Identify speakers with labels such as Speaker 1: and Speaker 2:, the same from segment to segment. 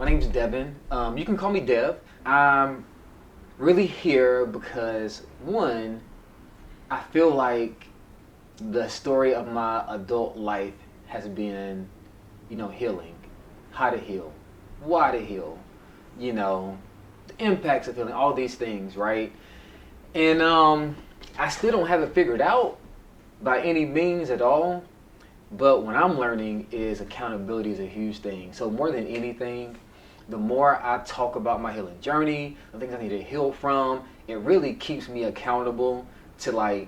Speaker 1: My name's Devin. You can call me Dev. I'm really here because, one, I feel like the story of my adult life has been, healing. How to heal, why to heal, the impacts of healing, all these things, right? And I still don't have it figured out by any means at all. But what I'm learning is accountability is a huge thing. So more than anything, the more I talk about my healing journey, the things I need to heal from, it really keeps me accountable to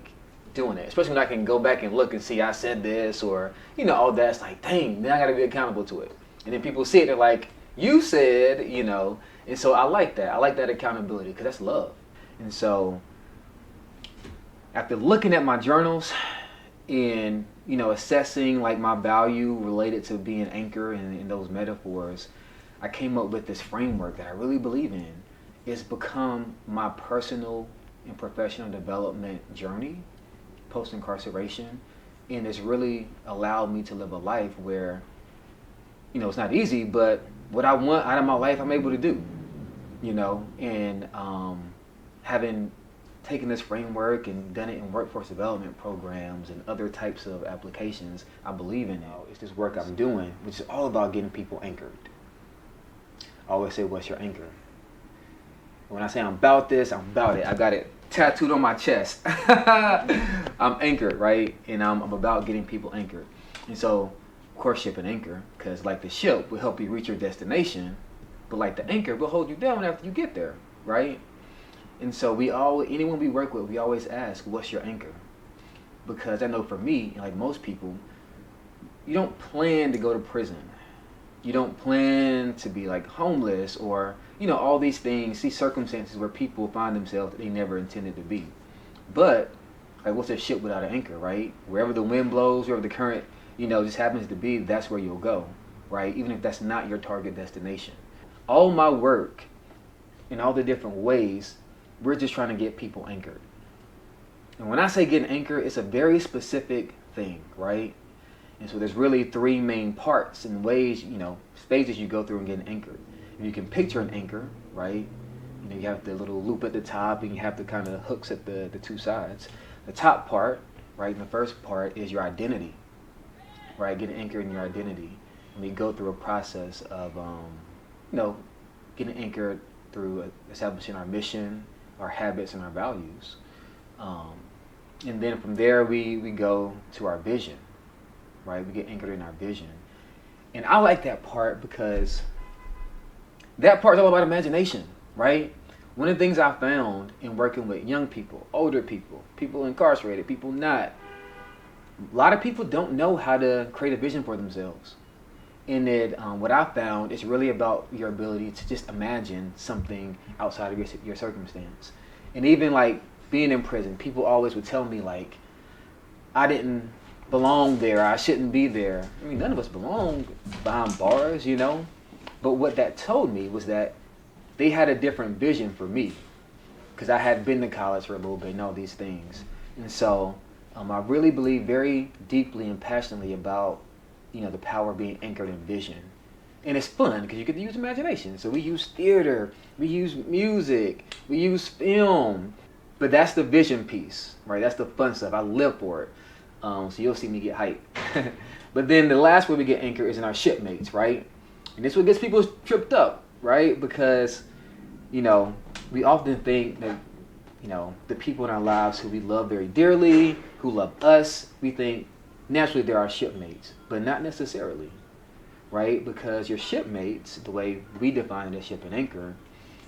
Speaker 1: doing it. Especially when I can go back and look and see I said this or all that. It's like, dang, now I got to be accountable to it. And then people see it, they're like, you said, And so I like that. I like that accountability because that's love. And so after looking at my journals and assessing my value related to being anchor and those metaphors, I came up with this framework that I really believe in. It's become my personal and professional development journey post incarceration, and it's really allowed me to live a life where it's not easy, but what I want out of my life I'm able to do. And having taken this framework and done it in workforce development programs and other types of applications, I believe in it. It's this work I'm doing, which is all about getting people anchored. I always say, what's your anchor? When I say I'm about this, I'm about it. I got it tattooed on my chest. I'm anchored, right? And I'm about getting people anchored. And so, of course, Ship and Anchor, because the ship will help you reach your destination, but the anchor will hold you down after you get there, right? And so anyone we work with, we always ask, what's your anchor? Because I know for me, like most people, you don't plan to go to prison. You don't plan to be homeless or, all these things, these circumstances where people find themselves that they never intended to be. But, what's a ship without an anchor, right? Wherever the wind blows, wherever the current, just happens to be, that's where you'll go, right? Even if that's not your target destination. All my work in all the different ways, we're just trying to get people anchored. And when I say getting anchored, it's a very specific thing, right? And so there's really three main parts and ways, stages you go through in getting anchored. And you can picture an anchor, right? You have the little loop at the top and you have the kind of hooks at the two sides. The top part, right, the first part is your identity, right? Getting anchored in your identity. And we go through a process of, getting anchored through establishing our mission, our habits, and our values. And then from there, we go to our vision, right? We get anchored in our vision. And I like that part because that part is all about imagination, right? One of the things I found in working with young people, older people, people incarcerated, people not, a lot of people don't know how to create a vision for themselves. And what I found is really about your ability to just imagine something outside of your circumstance. And even being in prison, people always would tell me I didn't belong there, I shouldn't be there. I mean, none of us belong behind bars, But what that told me was that they had a different vision for me because I had been to college for a little bit and all these things. And so I really believe very deeply and passionately about the power of being anchored in vision. And it's fun because you get to use imagination. So we use theater, we use music, we use film. But that's the vision piece, right? That's the fun stuff. I live for it. So you'll see me get hyped. But then the last way we get anchored is in our shipmates, right? And this is what gets people tripped up, right? Because, we often think that, the people in our lives who we love very dearly, who love us, we think naturally they're our shipmates, but not necessarily, right? Because your shipmates, the way we define it as Ship and Anchor,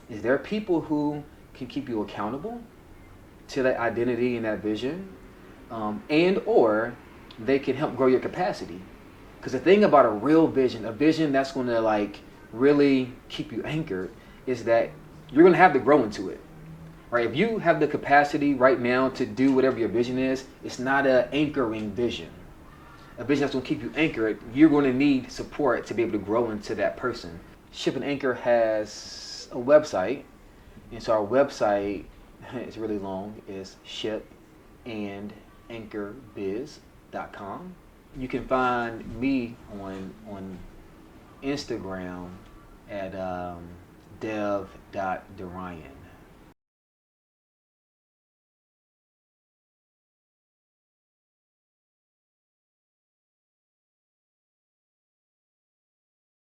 Speaker 1: is they're people who can keep you accountable to that identity and that vision, and or they can help grow your capacity. Because the thing about a real vision, a vision that's going to really keep you anchored, is that you're going to have to grow into it, right? If you have the capacity right now to do whatever your vision is, it's not an anchoring vision. A vision that's going to keep you anchored, you're going to need support to be able to grow into that person. Ship and Anchor has a website, and so our website, it's really long, is shipandanchorbiz.com. You can find me on Instagram at dev.dorian.